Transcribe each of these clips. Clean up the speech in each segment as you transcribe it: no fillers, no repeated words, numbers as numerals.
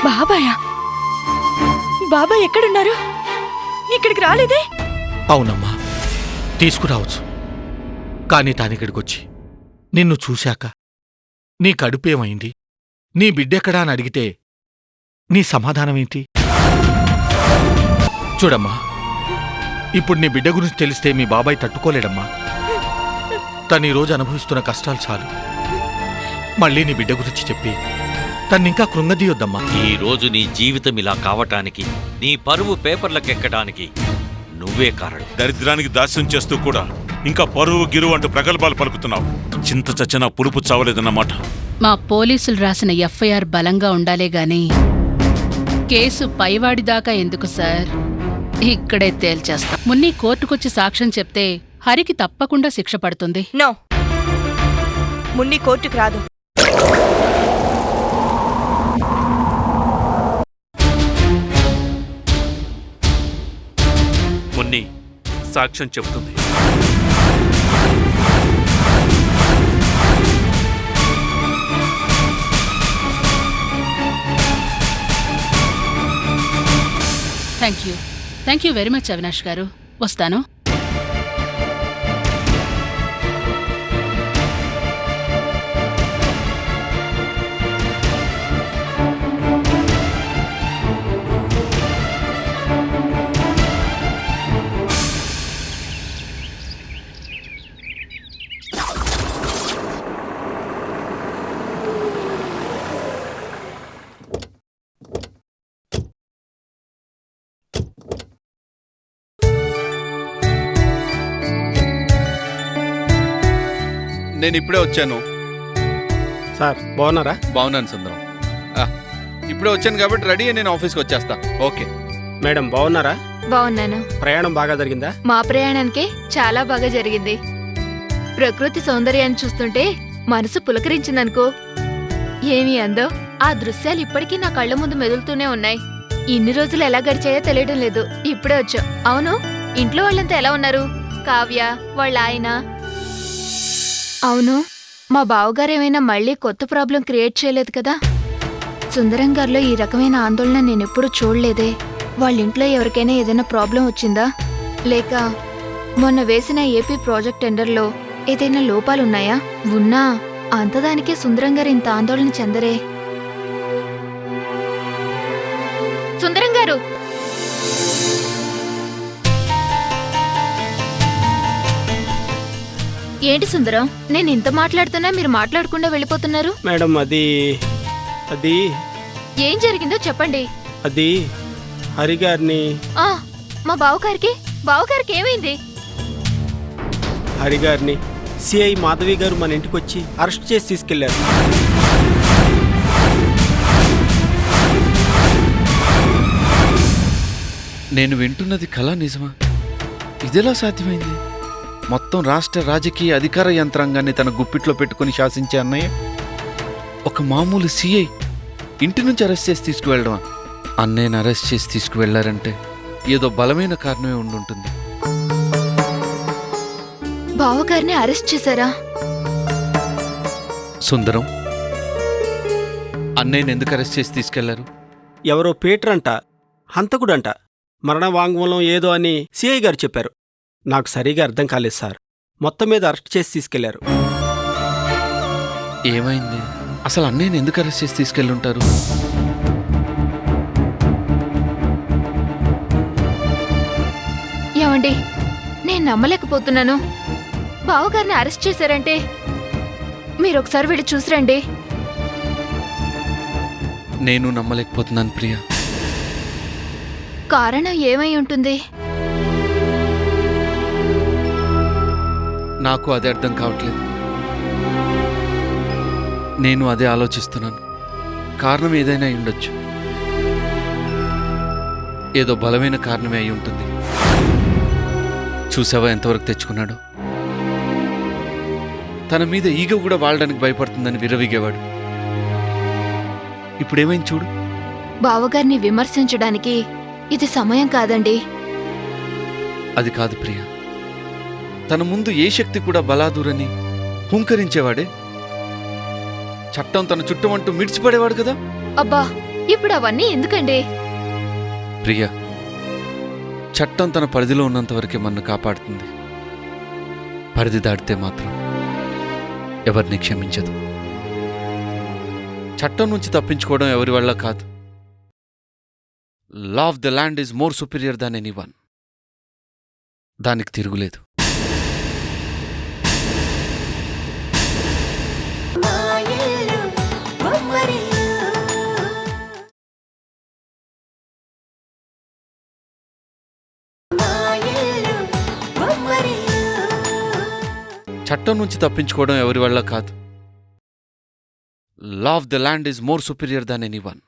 బాబాయా? బాబాయ్ ఎక్కడున్నారు? ఇక్కడికి రాలేదే? అవునమ్మా, తీసుకురావచ్చు. కాని తానిక్కడికొచ్చి నిన్ను చూశాక నీ కడుపేమైంది, నీ బిడ్డెక్కడా అని అడిగితే నీ సమాధానమేంటి? చూడమ్మా, ఇప్పుడు నీ బిడ్డ గురించి తెలిస్తే మీ బాబాయ్ తట్టుకోలేడమ్మా. తనీరోజు అనుభవిస్తున్న కష్టాలు చాలు. మళ్ళీ నీ బిడ్డ గురించి చెప్పి తన్నింకా కృంగదీయొద్దమ్మా. ఈ రోజు నీ జీవితం ఇలా కావటానికి, నీ పరువు పేపర్లకెక్కడానికి నువ్వే కారణం. దరిద్రానికి దాస్యం చేస్తూ కూడా ఇంకా పరువు గిరువు అంటూ ప్రగల్భాలు పలుకుతున్నావు. చింత చచ్చినా పులుపు చావలేదన్నమాట. మా పోలీసులు రాసిన ఎఫ్ఐఆర్ బలంగా ఉండాలే గాని కేసు పైవాడిదాకా ఎందుకు సార్? ఇక్కడే తేల్చేస్తా. మున్ని కోర్టుకొచ్చి సాక్ష్యం చెప్తే హరికి తప్పకుండా శిక్ష పడుతుంది. నో, మున్ని కోర్టుకు రాదు. మున్ని సాక్ష్యం చెబుతుంది. Thank you very much Avinash గారు. వస్తాను. నేను ఇప్పుడే వచ్చాను సార్. బాగున్నారా? బాగున్నాను సుందరం. ఇప్పుడే వచ్చాను కాబట్టి రెడీ అయ్యి నేను ఆఫీస్కి వచ్చేస్తా. ఓకే మేడం బాగున్నారా? బాగున్నాను. ప్రయాణం బాగా జరిగిందా? మా ప్రయాణానికి చాలా బాగా జరిగింది. ప్రకృతి సౌందర్యాన్ని చూస్తుంటే మనసు పులకరించిందనుకో. ఏమీ అందో ఆ దృశ్యాలు ఇప్పటికీ నా కళ్ళ ముందు మెదులుతూనే ఉన్నాయి. ఇన్ని రోజులు ఎలా గడిచాయో తెలియడం లేదు. ఇప్పుడే వచ్చాం. అవును, ఇంట్లో వాళ్ళంతా ఎలా ఉన్నారు? కావ్య, వాళ్ళ ఆయన? అవును, మా బావగారేమైనా మళ్ళీ కొత్త ప్రాబ్లం క్రియేట్ చేయలేదు కదా? సుందరం గారిలో ఈ రకమైన ఆందోళన నేనెప్పుడు చూడలేదే. వాళ్ళింట్లో ఎవరికైనా ఏదైనా ప్రాబ్లం వచ్చిందా? లేక మొన్న వేసిన ఏపీ ప్రాజెక్ట్ టెండర్లో ఏదైనా లోపాలున్నాయా? ఉన్నా అంతదానికే సుందరం గారు ఇంత ఆందోళన చెందరే. సుందరం గారు! ఏంటి సుందరం, నేను ఇంత మాట్లాడుతున్నా మీరు మాట్లాడకుండా వెళ్ళిపోతున్నారు? మేడం అది ఏం జరిగిందో చెప్పండి. అది హరిగారిని మా బావగారికి ఏమైంది? హరిగారిని సిఐ మాధవి గారు మన ఇంటికి వచ్చి అరెస్ట్ చేసి తీసుకెళ్లారు. నేను వింటున్నది కళ నిజమా? ఇదెలా సాధ్యమైంది? మొత్తం రాష్ట్ర రాజకీయ అధికార యంత్రాంగాన్ని తన గుప్పిట్లో పెట్టుకుని శాసించే అన్నయ్య ఒక మామూలు సిఐ ఇంటి నుంచి అరెస్ట్ చేసి తీసుకువెళ్ళడమా? అన్నయ్యను అరెస్ట్ చేసి తీసుకువెళ్లారంటే ఏదో బలమైన కారణమే ఉండుంటుంది. బావగారిని అరెస్ట్ చేశారా? సుందరం, అన్నయ్యను ఎందుకు అరెస్ట్ చేసి తీసుకెళ్లారు? ఎవరో పీటర్ అంట, హంతకుడంట, మరణ వాంగ్మూలం ఏదో అని సిఐ గారు చెప్పారు. నాకు సరిగా అర్థం కాలేదు సార్. మొత్తం మీద అరెస్ట్ చేసి తీసుకెళ్లారు. ఏమైంది? అసలు అన్నయ్యను ఎందుకు అరెస్ట్ చేసి తీసుకెళ్ళుంటారు? ఏమండి, నేను నమ్మలేకపోతున్నాను. బావగారిని అరెస్ట్ చేశారంటే మీరొకసారి వెళ్ళి చూసిరండి. నేను నమ్మలేకపోతున్నాను ప్రియా. కారణం ఏమై ఉంటుంది? నాకు అదే అర్థం కావట్లేదు. నేను అదే ఆలోచిస్తున్నాను. కారణం ఏదైనా అయి ఉండొచ్చు. ఏదో బలమైన కారణమే అయి ఉంటుంది. చూసావా ఎంతవరకు తెచ్చుకున్నాడు? తన మీద ఈగ కూడా వాడడానికి భయపడుతుందని విర్రవీగేవాడు. ఇప్పుడేమైంది చూడు. బావగారిని విమర్శించడానికి ఇది సమయం కాదండి. అది కాదు ప్రియా. తన ముందు ఏ శక్తి కూడా బలాదూరని హుంకరించేవాడే. చట్టం తన చుట్టమంటూ మిడిచిపడేవాడు కదా. అబ్బా, ఇప్పుడు అవన్నీ ఎందుకండి? ప్రియా, చట్టం తన పరిధిలో ఉన్నంత వరకే మనను కాపాడుతుంది. పరిధి దాటితే మాత్రం ఎవరిని క్షమించదు. చట్టం నుంచి తప్పించుకోవడం ఎవరి వల్ల కాదు. Law of the land is more superior than anyone. దానికి తిరుగులేదు. చట్టం నుంచి తప్పించుకోవడం ఎవరి వల్ల కాదు. Law of the land is more superior than anyone.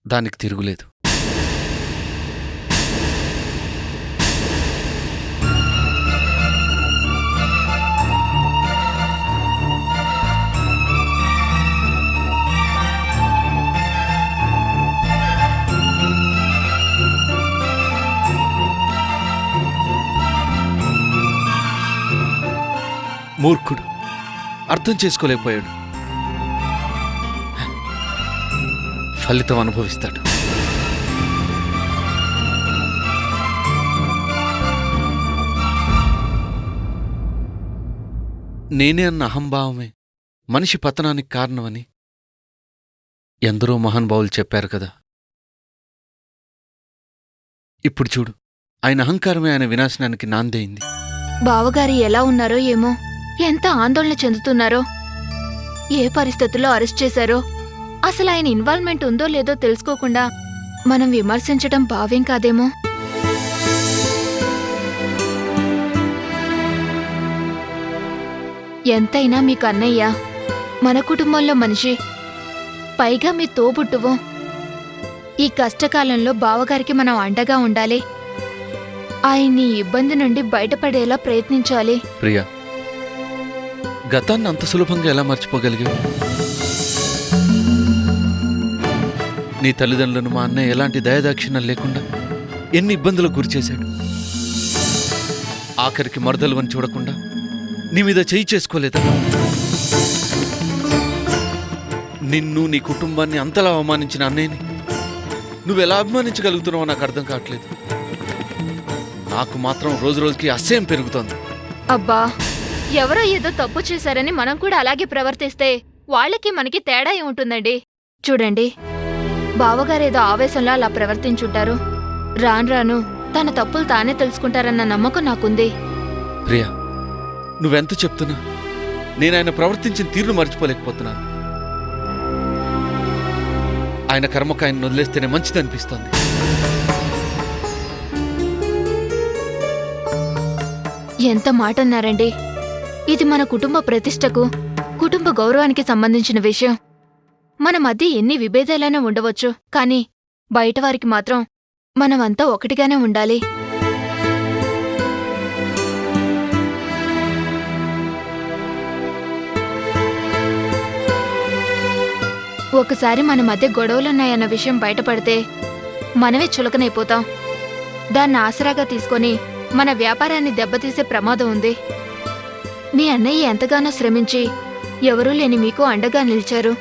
దానికి తిరుగులేదు. మూర్ఖుడు అర్థం చేసుకోలేకపోయాడు. ఫలితం అనుభవిస్తాడు. నేనే అన్న అహంభావమే మనిషి పతనానికి కారణమని ఎందరో మహానుభావులు చెప్పారు కదా. ఇప్పుడు చూడు, ఆయన అహంకారమే ఆయన వినాశనానికి నాందైంది. బావగారు ఎలా ఉన్నారో ఏమో, ఎంత ఆందోళన చెందుతున్నారో, ఏ పరిస్థితుల్లో అరెస్ట్ చేశారో, అసలు ఆయన ఇన్వాల్వ్మెంట్ ఉందో లేదో తెలుసుకోకుండా మనం విమర్శించడం భావ్యం కాదేమో. ఎంతైనా మీకు అన్నయ్య, మన కుటుంబంలో మనిషి, పైగా మీ తోబుట్టువు. ఈ కష్టకాలంలో బావగారికి మనం అండగా ఉండాలి. ఆయన్ని ఇబ్బంది నుండి బయటపడేలా ప్రయత్నించాలి. ప్రియా, గతాన్ని అంత సులభంగా ఎలా మర్చిపోగలిగావు? నీ తల్లిదండ్రులను మా అన్నయ్య ఎలాంటి దయాదాక్షిణ్యం లేకుండా ఎన్ని ఇబ్బందులకు గురిచేశాడు. ఆఖరికి మరదలు అని చూడకుండా నీ మీద చేయి చేసుకోలేదా? నిన్ను, నీ కుటుంబాన్ని అంతలా అవమానించిన అన్నయ్యని నువ్వెలా అభిమానించగలుగుతున్నావో నాకు అర్థం కావట్లేదు. నాకు మాత్రం రోజు రోజుకి అసహ్యం పెరుగుతోంది. అబ్బా, ఎవరో ఏదో తప్పు చేశారని మనం కూడా అలాగే ప్రవర్తిస్తే వాళ్ళకి మనకి తేడా ఏముంటుందండి? చూడండి, బావగారేదో ఆవేశంలో అలా ప్రవర్తించుంటారు. రాను రాను తన తప్పులు తానే తెలుసుకుంటారన్న నమ్మకం నాకుంది. ప్రియా, నువ్వెంత చెప్తున్నా నేను ఆయన ప్రవర్తించిన తీరును మర్చిపోలేకపోతున్నాను. ఆయన కర్మకు ఆయన వదిలేస్తేనే మంచిదనిపిస్తోంది. ఎంత మాట అన్నారండి? ఇది మన కుటుంబ ప్రతిష్టకు, కుటుంబ గౌరవానికి సంబంధించిన విషయం. మన మధ్య ఎన్ని విభేదాలైనా ఉండవచ్చు, కానీ బయటవారికి మాత్రం మనమంతా ఒకటిగానే ఉండాలి. ఒకసారి మన మధ్య గొడవలున్నాయన్న విషయం బయటపడితే మనమే చులకనైపోతాం. దాన్ని ఆసరాగా తీసుకొని మన వ్యాపారాన్ని దెబ్బతీసే ప్రమాదం ఉంది. మీ అన్నయ్య ఎంతగానో శ్రమించి ఎవరూ లేని మీకు అండగా నిలిచారు.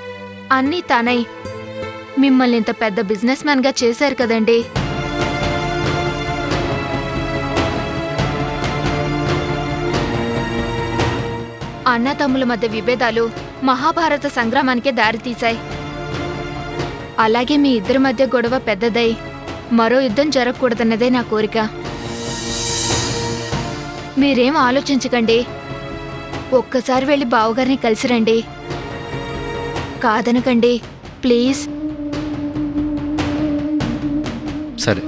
అన్నీ తానై మిమ్మల్ని ఇంత పెద్ద బిజినెస్ మ్యాన్గా చేశారు కదండి. అన్నతమ్ముల మధ్య విభేదాలు మహాభారత సంగ్రామానికే దారితీశాయి. అలాగే మీ ఇద్దరి మధ్య గొడవ పెద్దదై మరో యుద్ధం జరగకూడదన్నదే నా కోరిక. మీరేం ఆలోచించకండి. ఒక్కసారి వెళ్ళి బావగారిని కలిసిరండి. కాదనకండి ప్లీజ్. సరే,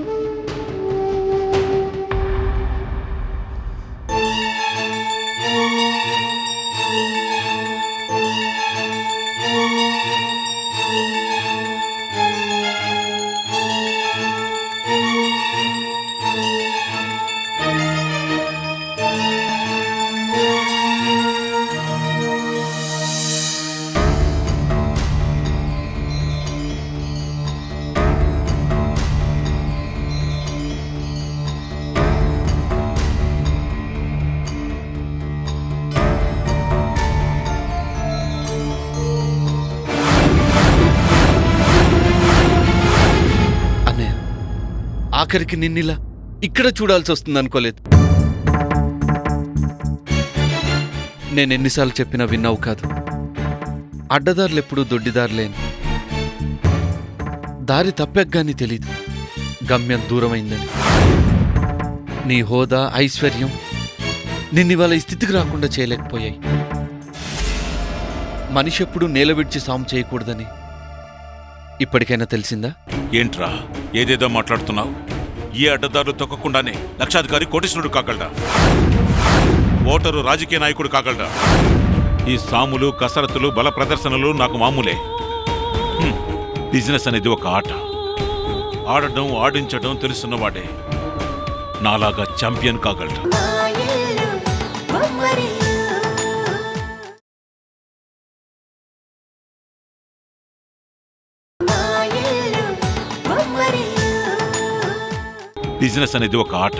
ఆఖరికి నిన్నిలా ఇక్కడ చూడాల్సి వస్తుంది అనుకోలేదు. నేనెన్నిసార్లు చెప్పినా విన్నావు కాదు. అడ్డదారులెప్పుడూ దొడ్డిదారులేని. దారి తప్పెగ్గాని తెలీదు గమ్యం దూరమైందని. నీ హోదా, ఐశ్వర్యం నిన్నివాళ ఈ స్థితికి రాకుండా చేయలేకపోయాయి. మనిషి ఎప్పుడూ నేల విడిచి సాము చేయకూడదని ఇప్పటికైనా తెలిసిందా? ఏంట్రా ఏదేదో మాట్లాడుతున్నావు? ఈ అడ్డదారులు తొక్కకుండానే లక్షాధికారి కోటీశ్వరుడు కాగలడా? ఓటరు రాజకీయ నాయకుడు కాగలడా? ఈ సాములు, కసరత్తులు, బల ప్రదర్శనలు నాకు మామూలే. బిజినెస్ అనేది ఒక ఆట. ఆడడం, ఆడించడం తెలుసున్నవాడే నాలాగా ఛాంపియన్ కాగలడు. బిజినెస్ అనేది ఒక ఆట.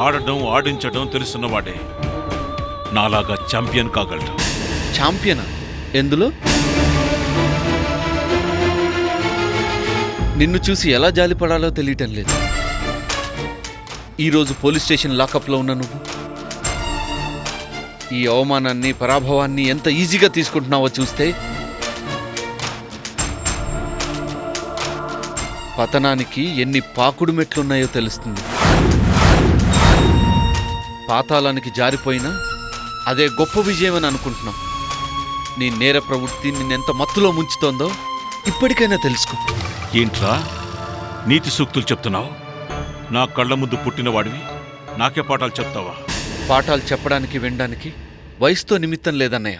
ఆడడం, ఆడించడం తెలుసున్నవాడే నాలాగా ఛాంపియన్ కాగలడు. ఛాంపియనా? ఎందులో? నిన్ను చూసి ఎలా జాలిపడాలో తెలియటం లేదు. ఈరోజు పోలీస్ స్టేషన్ లాకప్లో ఉన్న నువ్వు ఈ అవమానాన్ని, పరాభవాన్ని ఎంత ఈజీగా తీసుకుంటున్నావో చూస్తే పతనానికి ఎన్ని పాకుడు మెట్లున్నాయో తెలుస్తుంది. పాతాళానికి జారిపోయినా అదే గొప్ప విజయం అని అనుకుంటున్నాం. నీ నేర ప్రవృత్తి నిన్నెంత మత్తులో ముంచుతోందో ఇప్పటికైనా తెలుసుకో. ఏంట్రా నీతి సూక్తులు చెప్తున్నావు? నా కళ్ళ ముందు పుట్టినవాడివి నాకే పాఠాలు చెప్తావా? పాఠాలు చెప్పడానికి, వినడానికి వయసుతో నిమిత్తం లేదన్నయ్య.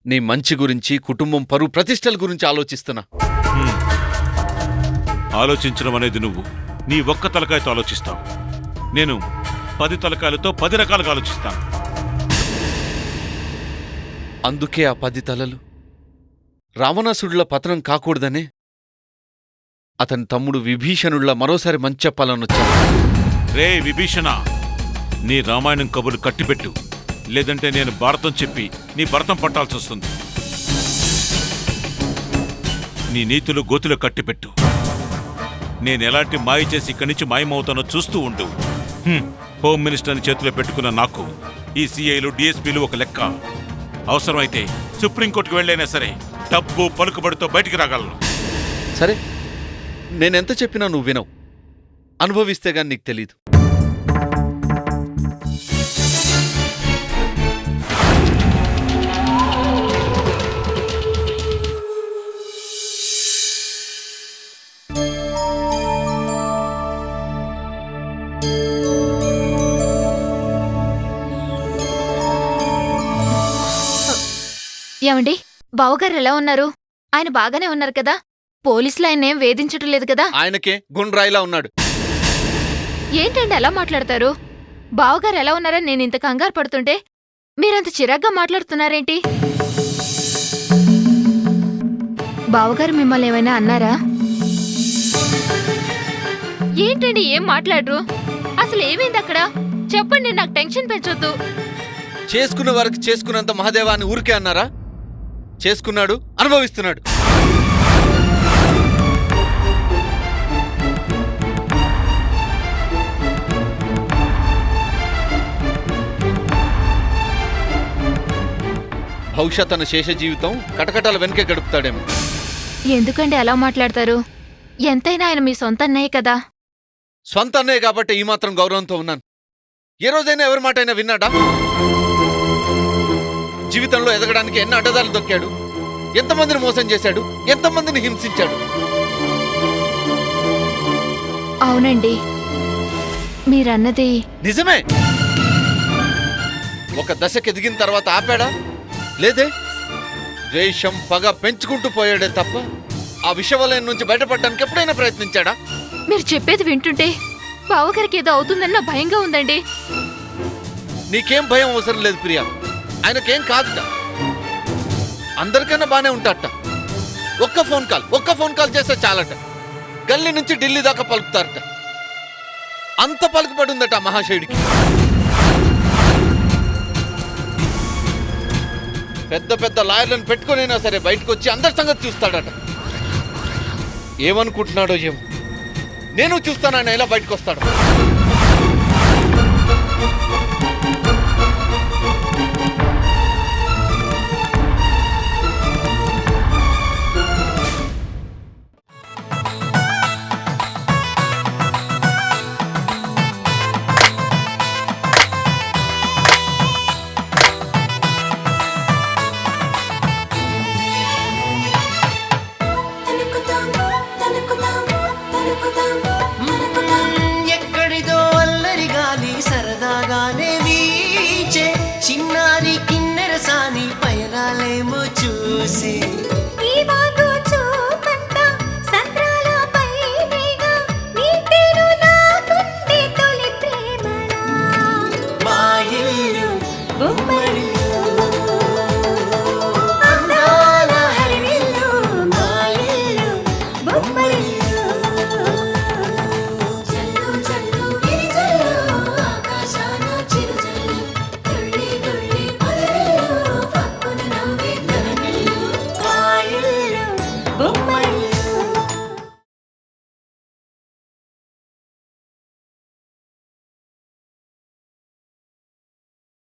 నీ మంచి గురించి, కుటుంబం పరువు ప్రతిష్టల గురించి ఆలోచిస్తున్నా. ఆలోచించడం అనేది నువ్వు నీ ఒక్క తలకాయతో ఆలోచిస్తావు. నేను 10 తలకాయలతో 10 రకాలుగా ఆలోచిస్తాను. అందుకే ఆ 10 తలలు రావణాసుడిలా పతనం కాకూడదనే అతని తమ్ముడు విభీషణుడిలా మరోసారి మంచి చెప్పాలనొచ్చాను. రే విభీషణ, నీ రామాయణం కబుర్లు కట్టిపెట్టు, లేదంటే నేను భారతం చెప్పి నీ భరతం పట్టాల్సి వస్తుంది. నీ నీతులు గోతులు కట్టిపెట్టు. నేనెలాంటి మాయ చేసి ఇక్కడి నుంచి మాయమవుతానో చూస్తూ ఉండు. హోమ్ మినిస్టర్ని చేతిలో పెట్టుకున్న నాకు ఈ సిఐలు, డిఎస్పీలు ఒక లెక్క. అవసరమైతే సుప్రీంకోర్టుకు వెళ్ళైనా సరే డబ్బు, పలుకుబడితో బయటికి రాగలను. సరే, నేనెంత చెప్పినా నువ్వు వినవు. అనుభవిస్తే గాని నీకు తెలీదు. ఏమండి, బావగారు ఎలా ఉన్నారు? ఆయన బాగానే ఉన్నారు కదా? పోలీసులు ఆయన్నేం వేధించటం లేదు కదా? ఆయనకే గుండ్రాయిలా ఉన్నాడు. ఏంటండి అలా మాట్లాడతారు? బావగారు ఎలా ఉన్నారని నేను ఇంత కంగారు పడుతుంటే మీరంత చిరాగ్గా మాట్లాడుతున్నారేంటి? బావగారు మిమ్మల్ని ఏమైనా అన్నారా? ఏంటండి ఏం మాట్లాడరు? అసలు ఏమైంది అక్కడ? చెప్పండి, నాకు టెన్షన్ పెంచొద్దు. చేసుకున్న వారికి చేసుకున్నంత మహాదేవాన్ని ఊరికే అన్నారా? చేసుకున్నాడు, అనుభవిస్తున్నాడు. బహుశా తన శేష జీవితం కటకటాల వెనకే గడుపుతాడేమో. ఎందుకండి అలా మాట్లాడతారు? ఎంతైనా ఆయన మీ సొంత అన్నయ్య కదా. స్వంత అన్నయ్య కాబట్టి ఈ మాత్రం గౌరవంతో ఉన్నాను. ఏ రోజైనా ఎవరి మాట అయినా విన్నాడా? జీవితంలో ఎదగడానికి ఎన్ని అడ్డదారులు దొక్కాడు, ఎంతమందిని మోసం చేశాడు, ఎంతమందిని హింసించాడు. అవునండి, మీరన్నది నిజమే. ఒక దశకు ఎదిగిన తర్వాత ఆపాడా? లేదే. ద్వేషం, పగ పెంచుకుంటూ పోయాడే తప్ప ఆ విషవలయం నుంచి బయటపడడానికి ఎప్పుడైనా ప్రయత్నించాడా? మీరు చెప్పేది వింటుంటే బావగారికి ఏదో అవుతుందన్న భయంగా ఉందండి. నీకేం భయం అవసరం లేదు ప్రియా. ఆయనకేం కాదుట. అందరికన్నా బానే ఉంటాడట. ఒక్క ఫోన్ కాల్ చేస్తే చాలట. గల్లీ నుంచి ఢిల్లీ దాకా పలుకుతారట. అంత పలుకుబడి ఉందట మహాశయుడికి. పెద్ద పెద్ద లాయర్లను పెట్టుకునైనా సరే బయటకు వచ్చి అందరి సంగతి చూస్తాడట. ఏమనుకుంటున్నాడో ఏమో. నేను చూస్తాను ఆయన ఎలా బయటకు వస్తాడు.